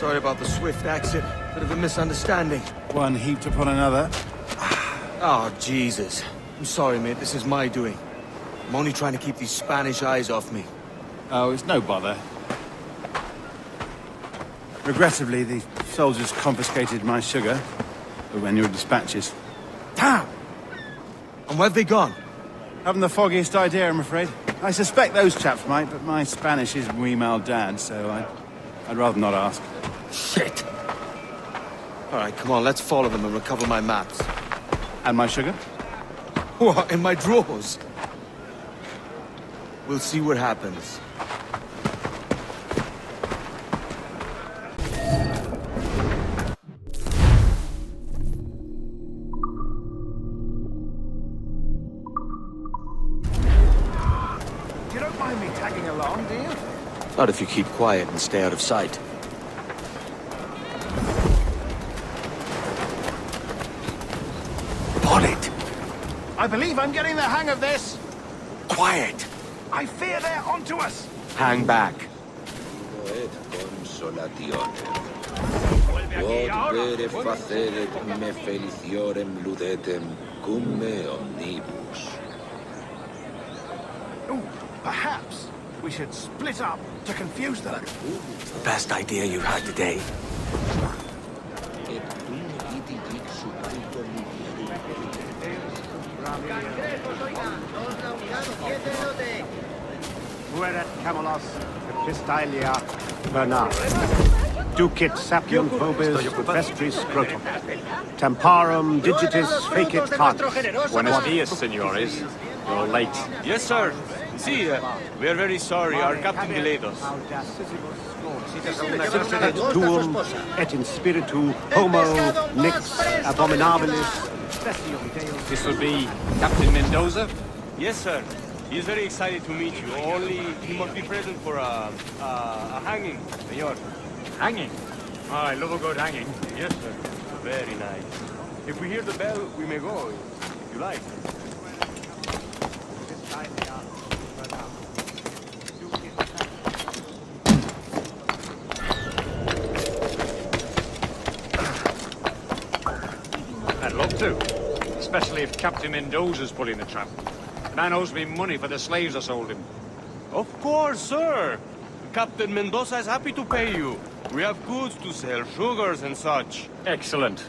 Sorry about the swift exit. Bit of a misunderstanding. One heaped upon another. Oh, Jesus. I'm sorry, mate. This is my doing. I'm only trying to keep these Spanish eyes off me. Oh, it's no bother. Regrettably, the soldiers confiscated my sugar when your dispatches. Damn! And where've they gone? Haven't the foggiest idea, I'm afraid. I suspect those chaps might, but my Spanish is muy mal dad, so I'd rather not ask. Shit! Alright, come on, let's follow them and recover my maps. And my sugar? What, in my drawers? We'll see what happens. You don't mind me tagging along, do you? Not if you keep quiet and stay out of sight. On it! I believe I'm getting the hang of this. Quiet! I fear they're onto us. Hang back. Et consolationem. Quod vere faceret me feliciorem ludetem cum me omnibus. Ooh, perhaps we should split up to confuse them. Best idea you've had today. Et dum iti ixu culto Fuerat Camelos, Epistalia, Bernard. Ducit sapium vobis vestris scrotum. Temparum digitis fecit canis. Buenos dias, senores. You're late. Yes, sir. See, we are very sorry. Our captain delayed us. Et tuum et in spiritu homo nix abominabilis. This would be Captain Mendoza? Yes, sir. He is very excited to meet you. Only he must be present for a hanging, senor. Hanging? Oh, I love a good hanging. Yes, sir. Very nice. If we hear the bell, we may go, if you like. I'd love to. Especially if Captain Mendoza's pulling the trap. The man owes me money for the slaves I sold him. Of course, sir. Captain Mendoza is happy to pay you. We have goods to sell, sugars and such. Excellent.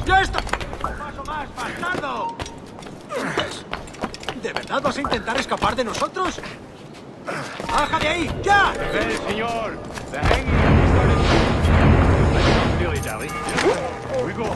¡Ya está! ¡Un paso más, bastardo! ¿De verdad vas a intentar escapar de nosotros? ¡Baja de ahí! ¡Ya! Well, senor, the hanging has started. Let's not dilly-dally. Here we go.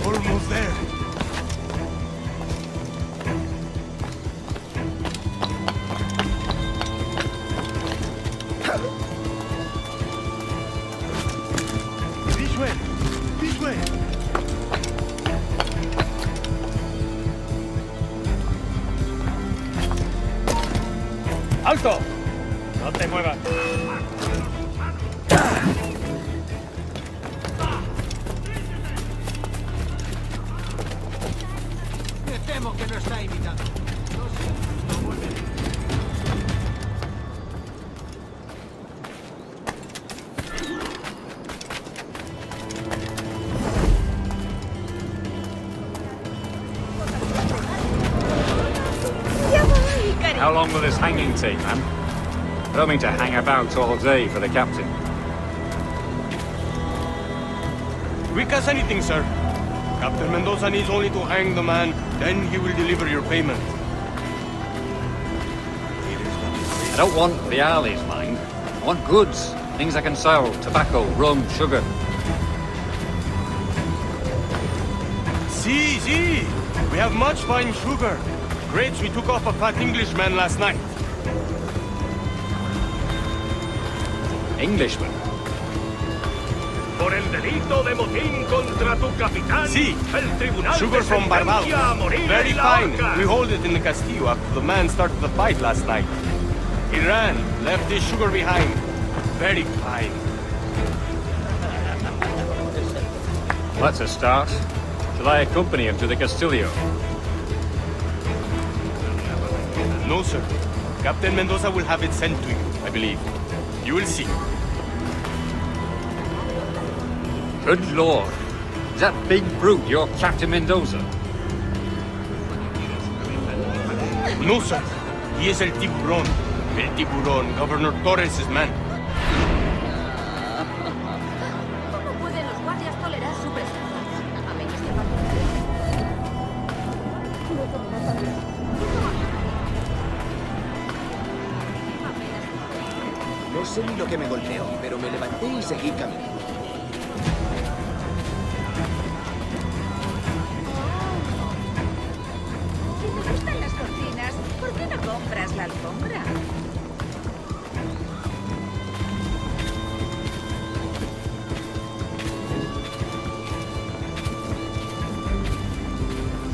Almost there. This way. This way. ¡Alto! No te muevas. Me temo que no está imitando. How long will this hanging take, man? I don't mean to hang about all day for the captain. Quick as anything, sir. Captain Mendoza needs only to hang the man, then he will deliver your payment. don't want reales, mind. I want goods. Things I can sell. Tobacco, rum, sugar. See, we have much fine sugar. Grapes we took off a fat Englishman last night. Englishman. Por el delito de motín contra tu capitán, Sí. el tribunal Sugar te from Barbados. sentencia a morir Very en la fine. horca. We hold it in the Castillo after the man started the fight last night. He ran, left his sugar behind. Very fine. That's a start. Shall I accompany him to the Castillo? No, sir. Captain Mendoza will have it sent to you, I believe. You will see. Good Lord. Is that big brute your Captain Mendoza? No, sir. He is el tiburón. El tiburón, Governor Torres' man. ¿Cómo pueden los guardias tolerar su presencia? A menos que No sé ni lo que me golpeó, pero me levanté y seguí caminando. Si te gustan las cortinas, ¿por qué no compras la alfombra?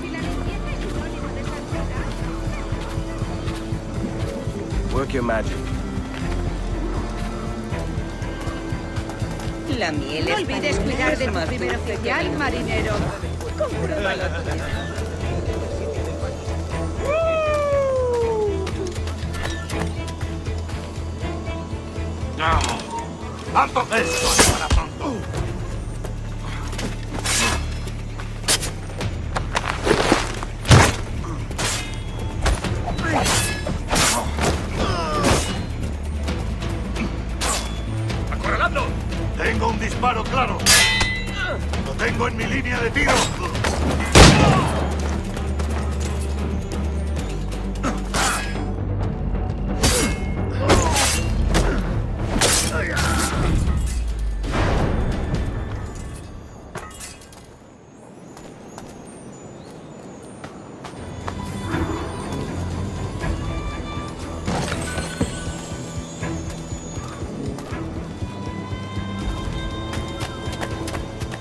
Si la limpieza es sinónimo de santidad. Work your magic. La miel No olvides cuidar de tu primer oficial, marinero. Compruébalo. ¡Tanto esto para pronto! ¡Acorraladlo! Tengo un disparo claro. Lo tengo en mi línea de tiro.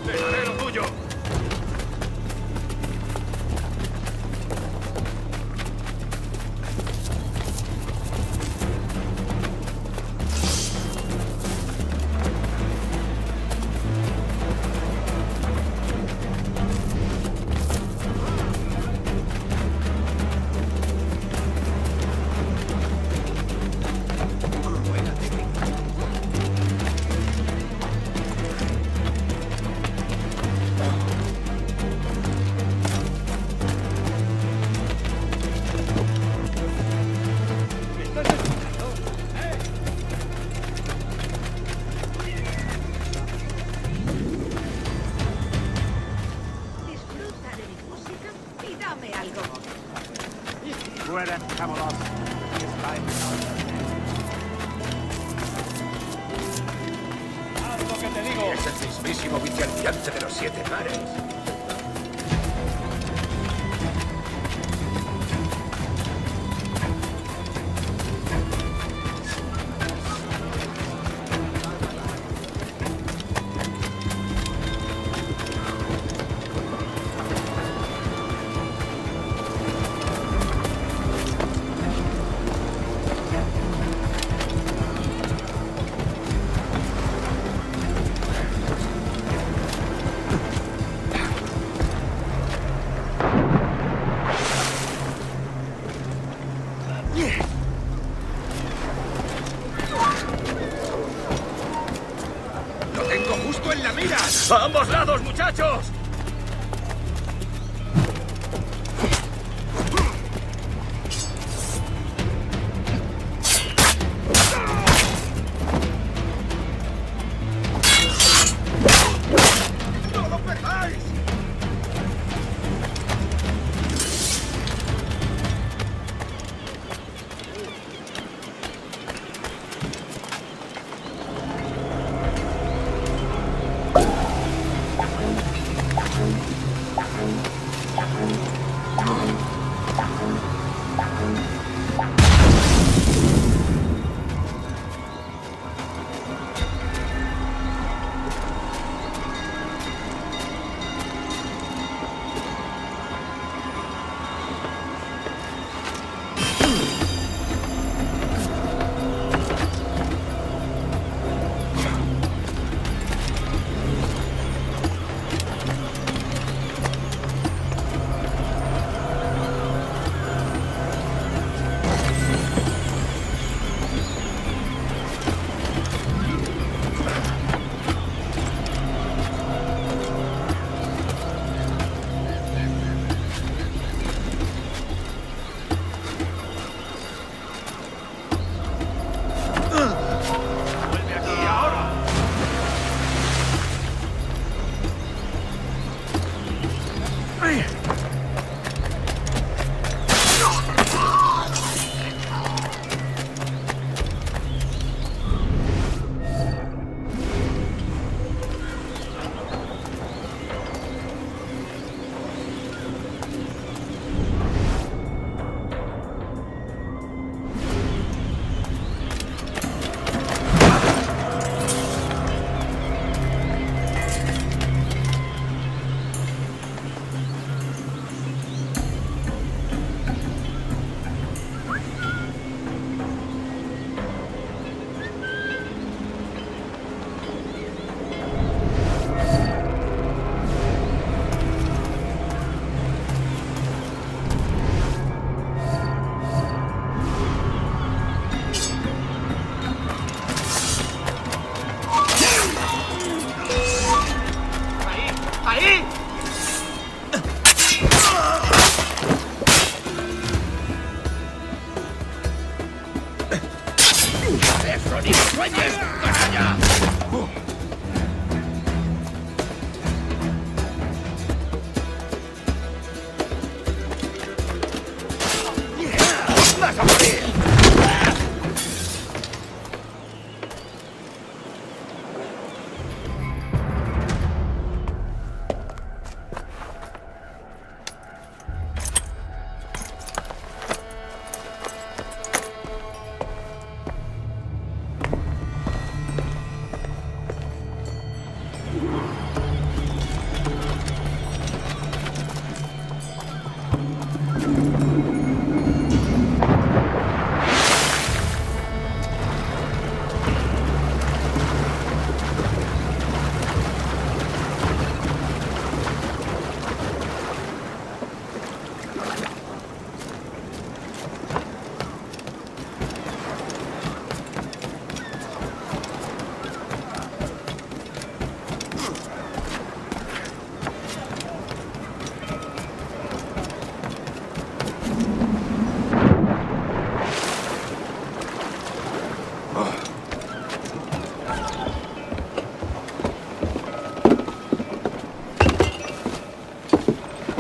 ¡Te daré lo tuyo! Disfruta de mi música y dame algo. Fuera, Camelot. Haz lo que te digo. Es el mismísimo vicealmirante de los 7 mares. ¡Lo tengo justo en la mira! ¡A ambos lados, muchachos! ¡No lo perdáis! ¡Eso ni lo sueñes, canalla! ¡Vas a morir!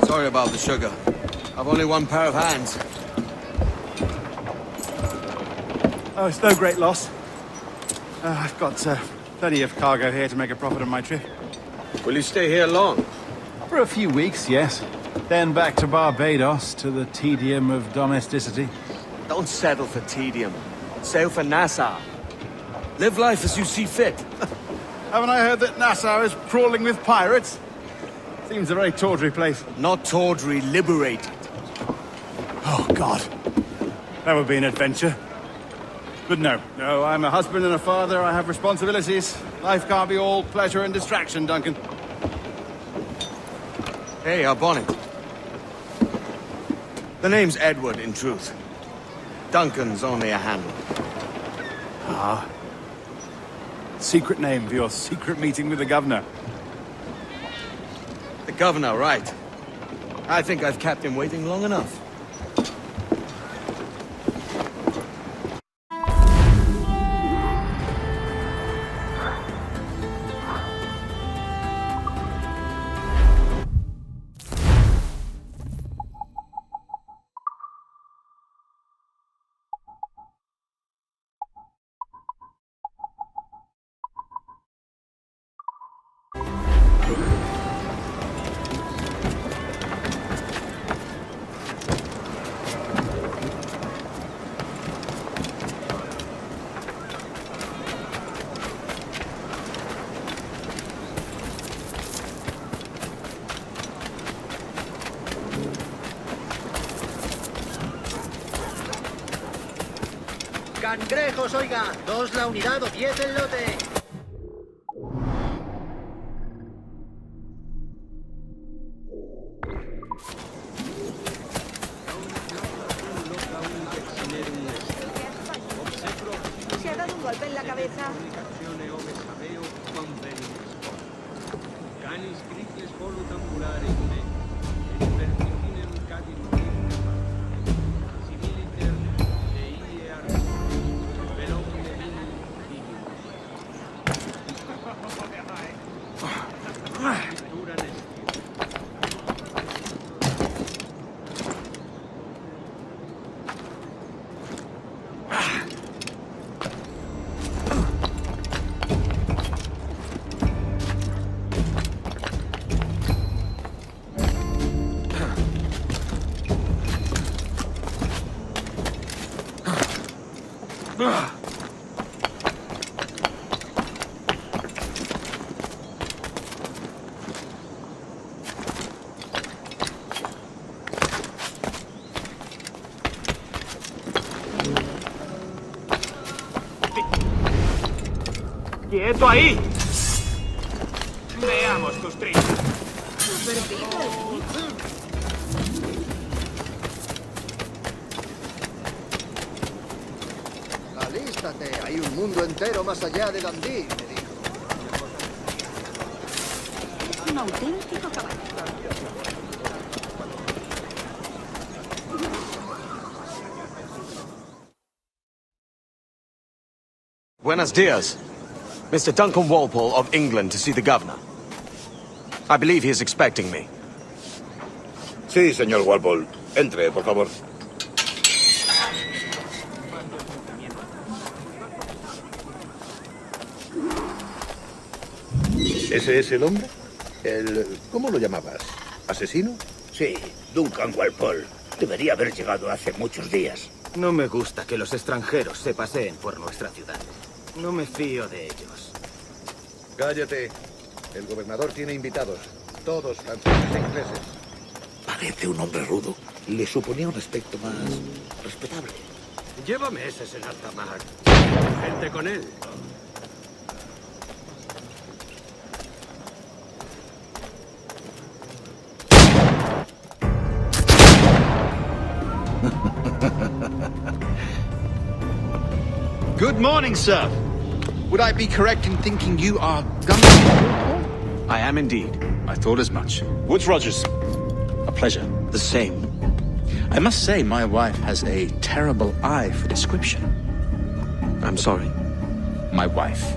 Sorry about the sugar. I've only one pair of hands. Oh, it's no great loss. I've got plenty of cargo here to make a profit on my trip. Will you stay here long? For a few weeks, yes. Then back to Barbados, to the tedium of domesticity. Don't settle for tedium. Sail for Nassau. Live life as you see fit. Haven't I heard that Nassau is crawling with pirates? Seems a very tawdry place. Not tawdry, liberated. Oh, God. That would be an adventure. But no, I'm a husband and a father. I have responsibilities. Life can't be all pleasure and distraction, Duncan. Hey, our bonnet. The name's Edward, in truth. Duncan's only a handle. Ah. Secret name for your secret meeting with the governor. The governor, right. I think I've kept him waiting long enough. ¡Cangrejos, oiga! 2 la unidad o 10 el lote. Se ha dado un golpe en la cabeza. ¡Quieto ahí! Veamos tus trillas. Alístate, hay un mundo entero más allá de Dundee, me dijo. Un auténtico caballero. Buenos dias. Mr. Duncan Walpole of England to see the governor. I believe he is expecting me. Sí, señor Walpole. Entre, por favor. ¿Ese es el hombre? ¿Cómo lo llamabas? ¿Asesino? Sí, Duncan Walpole. Debería haber llegado hace muchos días. No me gusta que los extranjeros se paseen por nuestra ciudad. No me fío de ellos. Cállate. El gobernador tiene invitados. Todos franceses e ingleses. Parece un hombre rudo. Le suponía un aspecto más respetable. Llévame ese en alta mar. Gente con él. Good morning, sir. Would I be correct in thinking you are Duncan? I am indeed. I thought as much. Woods Rogers. A pleasure. The same. I must say, my wife has a terrible eye for description. I'm sorry. My wife.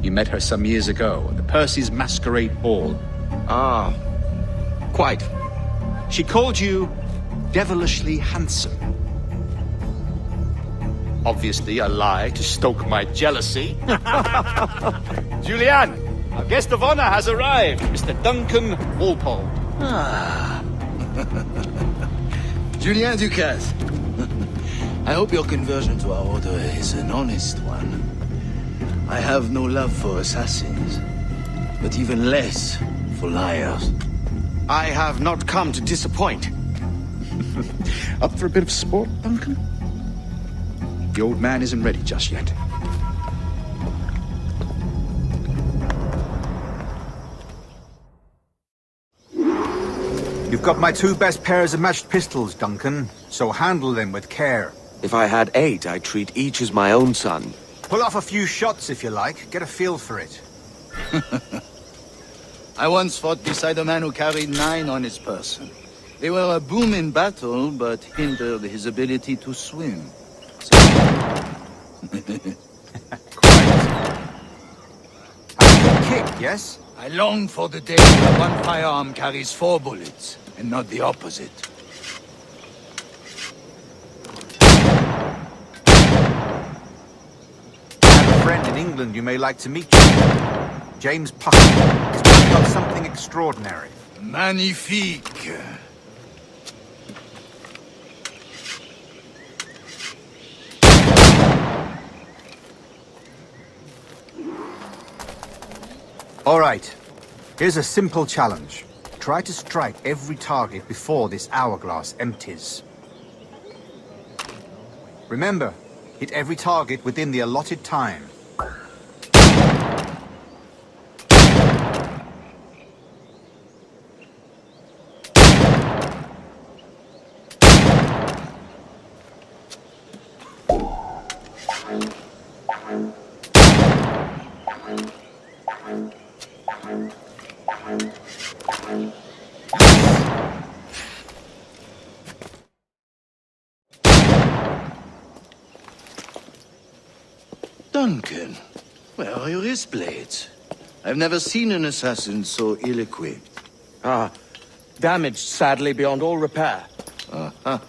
You met her some years ago at the Percy's Masquerade Ball. Ah, quite. She called you devilishly handsome. Obviously a lie to stoke my jealousy. Julianne, our guest of honor has arrived, Mr. Duncan Walpole. Julien Ducasse. I hope your conversion to our order is an honest one. I have no love for assassins, but even less for liars. I have not come to disappoint. Up for a bit of sport, Duncan? The old man isn't ready just yet. You've got my two best pairs of matched pistols, Duncan, so handle them with care. If I had 8, I'd treat each as my own son. Pull off a few shots if you like, get a feel for it. I once fought beside a man who carried 9 on his person. They were a boom in battle, but hindered his ability to swim. Kick, yes? I long for the day where one firearm carries 4 bullets, and not the opposite. I have a friend in England you may like to meet. James Puckett. He's working on something extraordinary. Magnifique! All right. Here's a simple challenge. Try to strike every target before this hourglass empties. Remember, hit every target within the allotted time. Duncan, where are your wrist blades? I've never seen an assassin so ill-equipped. Ah, damaged sadly beyond all repair. Uh-huh.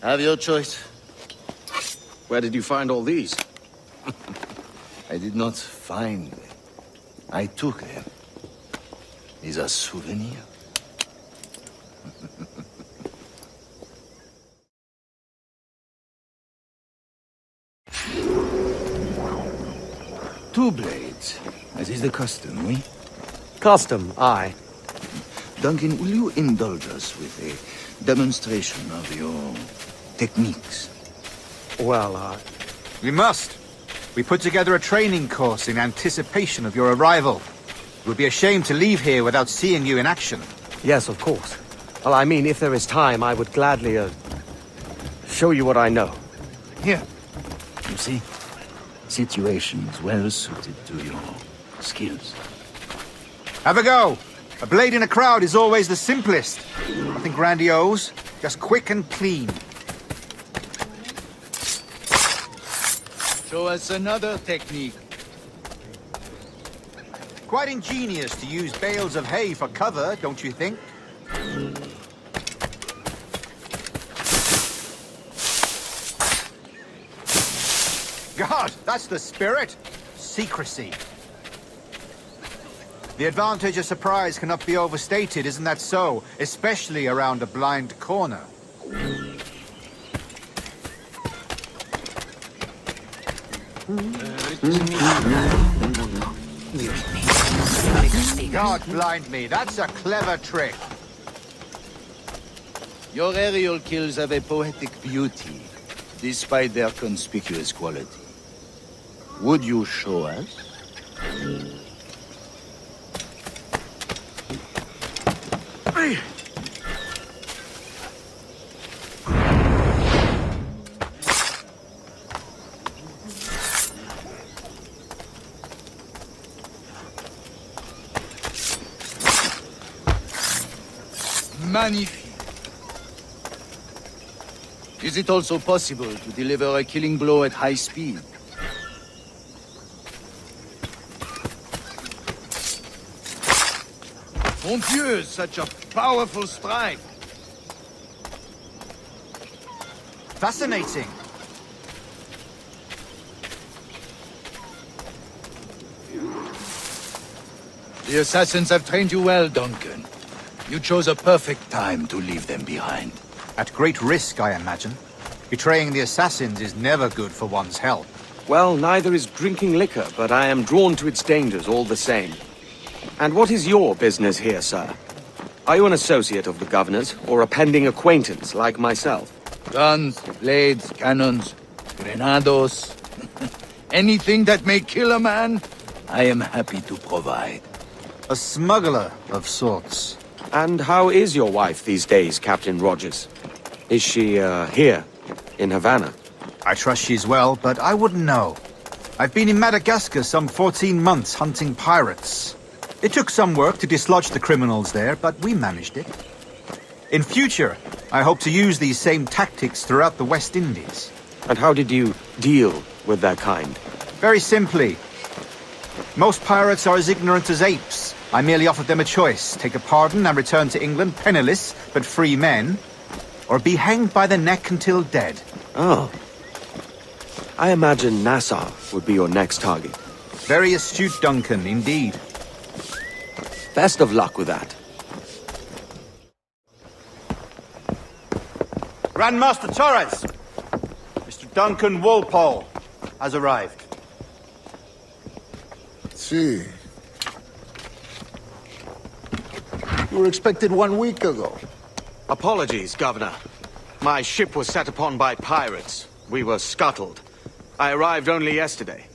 Have your choice. Where did you find all these? I did not find them. I took them. These are souvenirs. Two blades, as is the custom, oui? Custom, aye. Duncan, will you indulge us with a demonstration of your techniques? Well, We must. We put together a training course in anticipation of your arrival. It would be a shame to leave here without seeing you in action. yes, of course. Well, I mean, if there is time, I would gladly, show you what I know. Here. You see? Situations well suited to your skills. Have a go. A blade in a crowd is always the simplest. Nothing grandiose, just quick and clean. Show us another technique. Quite ingenious to use bales of hay for cover, don't you think? God, that's the spirit. Secrecy. The advantage of surprise cannot be overstated, isn't that so? Especially around a blind corner. God blind me, that's a clever trick. Your aerial kills have a poetic beauty, despite their conspicuous quality. Would you show us? Magnifique. Is it also possible to deliver a killing blow at high speed? Mon Dieu, such a powerful strike! Fascinating. The assassins have trained you well, Duncan. You chose a perfect time to leave them behind. At great risk, I imagine. Betraying the assassins is never good for one's health. Well, neither is drinking liquor, but I am drawn to its dangers all the same. And what is your business here, sir? Are you an associate of the governor's, or a pending acquaintance like myself? Guns, blades, cannons, grenados. Anything that may kill a man, I am happy to provide. A smuggler of sorts. And how is your wife these days, Captain Rogers? Is she, here, in Havana? I trust she's well, but I wouldn't know. I've been in Madagascar some 14 months hunting pirates. It took some work to dislodge the criminals there, but we managed it. In future, I hope to use these same tactics throughout the West Indies. And how did you deal with their kind? Very simply. Most pirates are as ignorant as apes. I merely offered them a choice. Take a pardon and return to England penniless, but free men. Or be hanged by the neck until dead. Oh. I imagine Nassau would be your next target. Very astute, Duncan, indeed. Best of luck with that. Grandmaster Torres! Mr. Duncan Walpole has arrived. See. You were expected 1 week ago. Apologies, Governor. My ship was set upon by pirates. We were scuttled. I arrived only yesterday.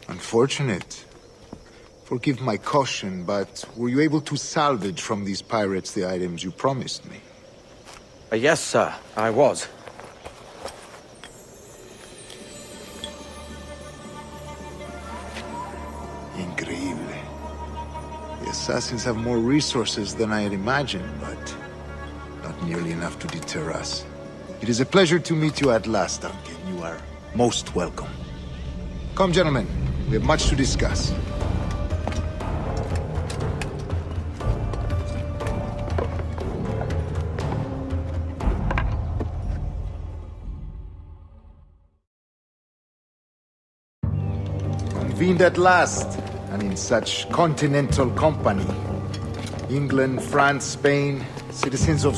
Unfortunate. Forgive my caution, but were you able to salvage from these pirates the items you promised me? Yes, sir, I was. Increíble. The assassins have more resources than I had imagined, but not nearly enough to deter us. It is a pleasure to meet you at last, Duncan. You are most welcome. Come, gentlemen. We have much to discuss. Convened at last, and in such continental company. England, France, Spain, citizens of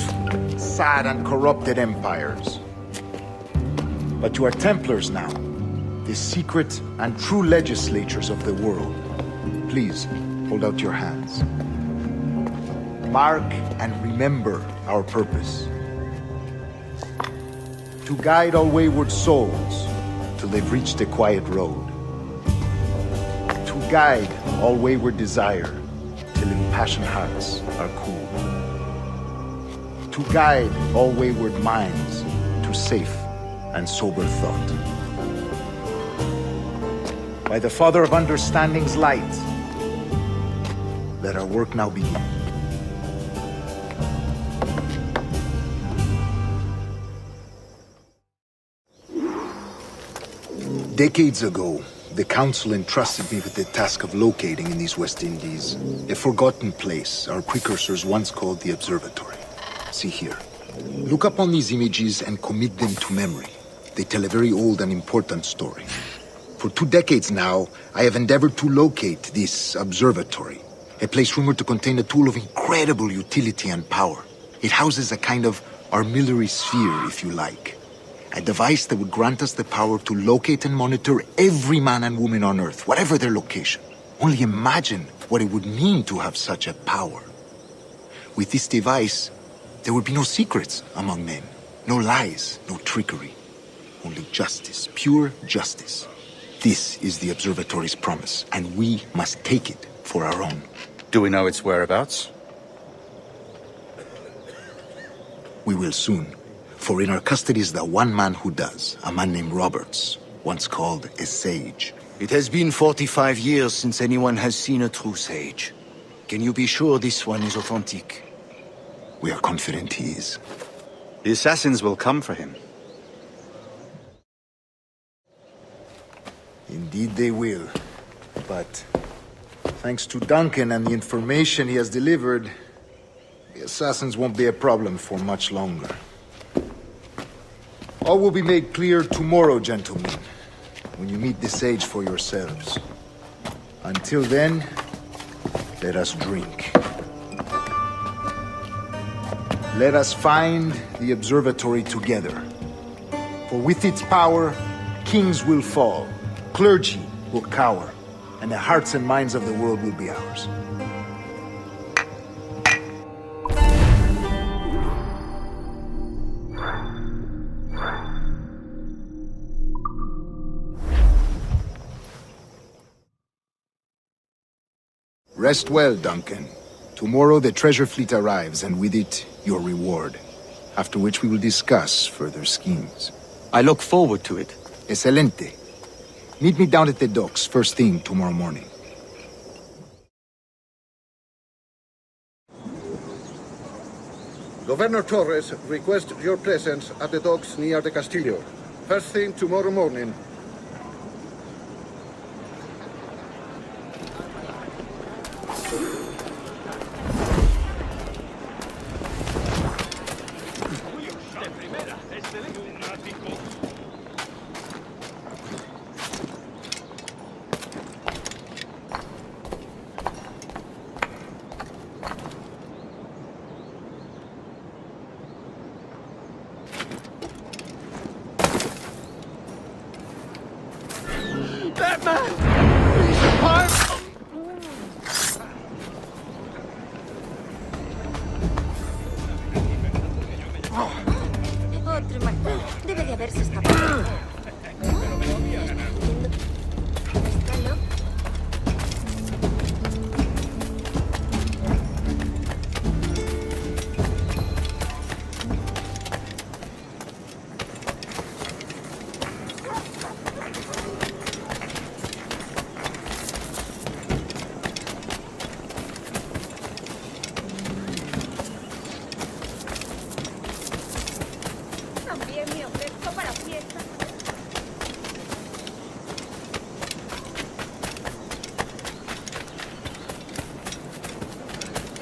sad and corrupted empires. But you are Templars now, the secret and true legislators of the world. Please, hold out your hands. Mark and remember our purpose. To guide all wayward souls till they've reached a quiet road. To guide all wayward desire till impassioned hearts are cool. To guide all wayward minds to safe and sober thought. By the Father of Understanding's light, Let our work now begin. Decades ago, the Council entrusted me with the task of locating in these West Indies a forgotten place our precursors once called the Observatory. See here. Look upon these images and commit them to memory. They tell a very old and important story. For 2 decades now, I have endeavored to locate this observatory, a place rumored to contain a tool of incredible utility and power. It houses a kind of armillary sphere, if you like. A device that would grant us the power to locate and monitor every man and woman on Earth, whatever their location. Only imagine what it would mean to have such a power. With this device, there would be no secrets among men, no lies, no trickery. Only justice, pure justice. This is the Observatory's promise, and we must take it for our own. Do we know its whereabouts? We will soon. For in our custody is the one man who does, a man named Roberts, once called a sage. It has been 45 years since anyone has seen a true sage. Can you be sure this one is authentic? We are confident he is. The assassins will come for him. Indeed they will. But thanks to Duncan and the information he has delivered, the assassins won't be a problem for much longer. All will be made clear tomorrow, gentlemen, when you meet the sage for yourselves. Until then, let us drink. Let us find the observatory together. For with its power, kings will fall, clergy will cower, and the hearts and minds of the world will be ours. Rest well, Duncan. Tomorrow the treasure fleet arrives, and with it, your reward. After which we will discuss further schemes. I look forward to it. Excelente. Meet me down at the docks first thing tomorrow morning. Governor Torres requests your presence at the docks near the Castillo. First thing tomorrow morning. Otro martillo. Debe de haberse escapado. ¿Está loco? También me ofrezco para fiesta.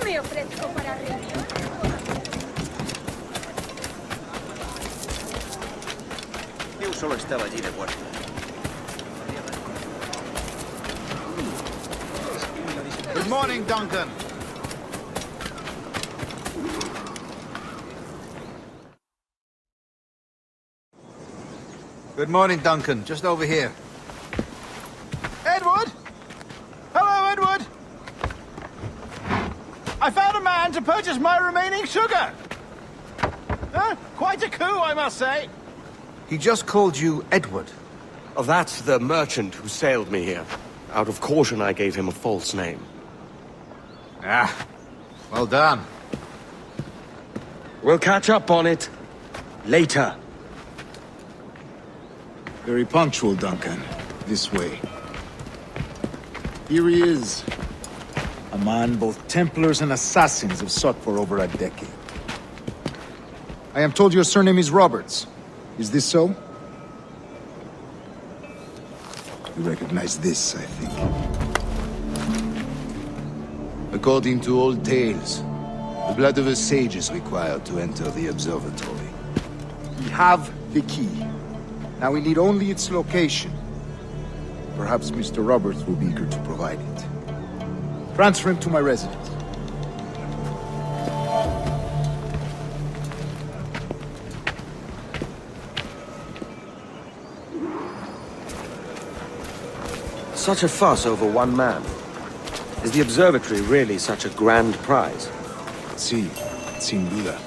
Me ofrezco para reunión. Yo solo estaba allí de guardia. Good morning, Duncan. Good morning, Duncan. Just over here. Edward? Hello, Edward. I found a man to purchase my remaining sugar. Quite a coup, I must say. He just called you Edward. Oh, that's the merchant who sailed me here. Out of caution, I gave him a false name. Ah, well done. We'll catch up on it later. Very punctual, Duncan. This way. Here he is. A man both Templars and Assassins have sought for over a decade. I am told your surname is Roberts. Is this so? You recognize this, I think. According to old tales, the blood of a sage is required to enter the observatory. We have the key. Now we need only its location. Perhaps Mr. Roberts will be eager to provide it. Transfer him to my residence. Such a fuss over one man. Is the observatory really such a grand prize? Si, sin duda.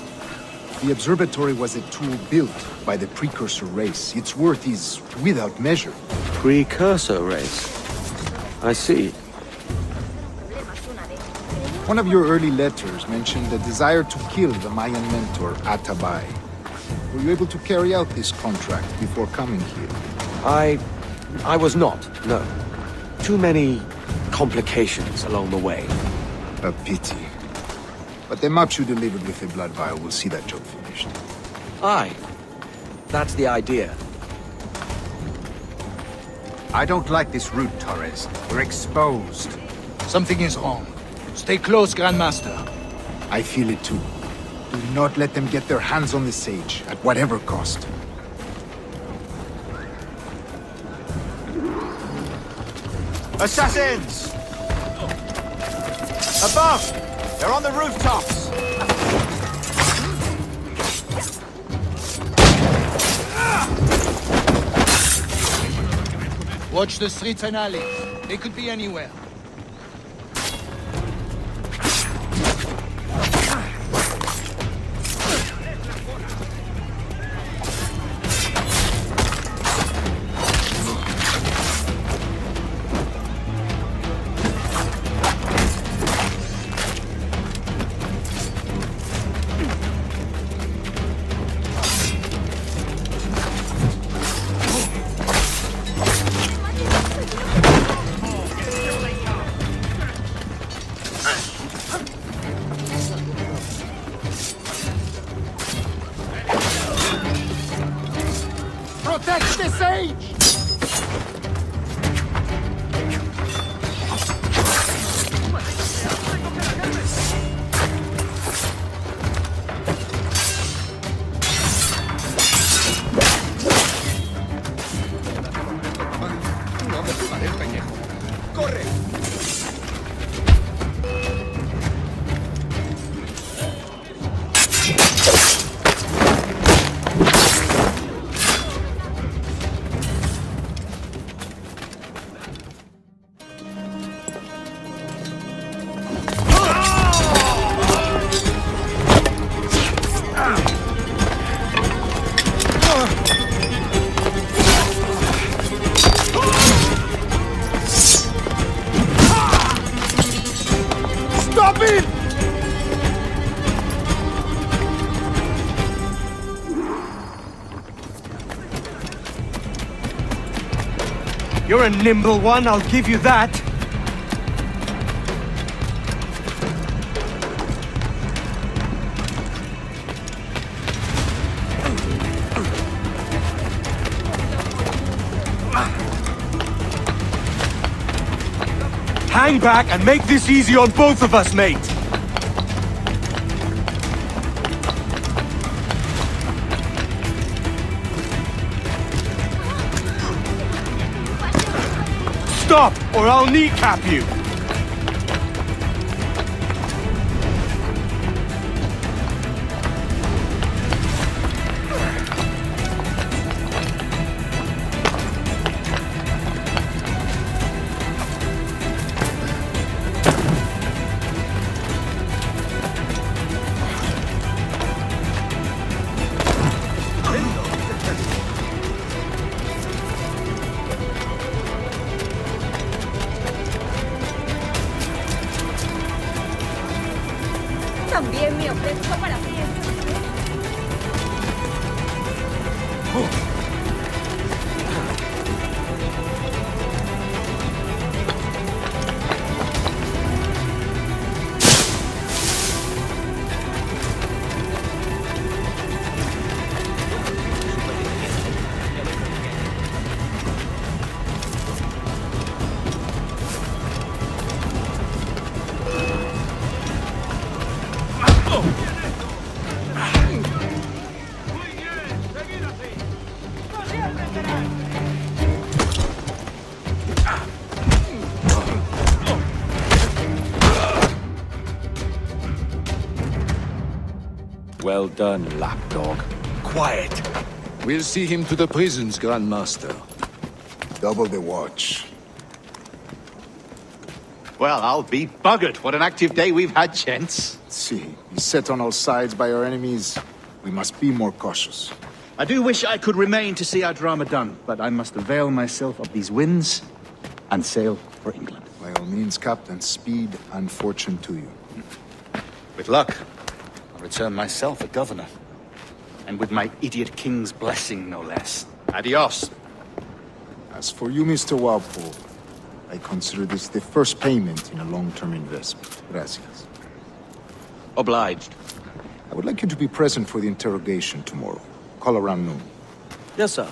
The observatory was a tool built by the precursor race. Its worth is without measure. Precursor race? I see. One of your early letters mentioned a desire to kill the Mayan mentor, Atabay. Were you able to carry out this contract before coming here? I was not, no. Too many complications along the way. A pity. But the maps you delivered with the blood vial will see that job finished. Aye. That's the idea. I don't like this route, Torres. We're exposed. Something is wrong. Stay close, Grandmaster. I feel it too. Do not let them get their hands on the sage, at whatever cost. Assassins! Above! They're on the rooftops! Watch the streets and alleys. They could be anywhere. Protect the sage! Stop him! You're a nimble one, I'll give you that. Hang back and make this easy on both of us, mate. Stop, or I'll kneecap you. También me ofrezco para ti. Well done, lapdog. Quiet. We'll see him to the prisons, Grandmaster. Double the watch. Well, I'll be buggered. What an active day we've had, gents. See, beset on all sides by our enemies, we must be more cautious. I do wish I could remain to see our drama done, but I must avail myself of these winds and sail for England. By all means, Captain, speed and fortune to you. With luck, I'll return myself a governor. And with my idiot king's blessing, no less. Adios. As for you, Mr. Walpole, I consider this the first payment in a long-term investment. Gracias. Obliged. I would like you to be present for the interrogation tomorrow. Call around noon. Yes, sir.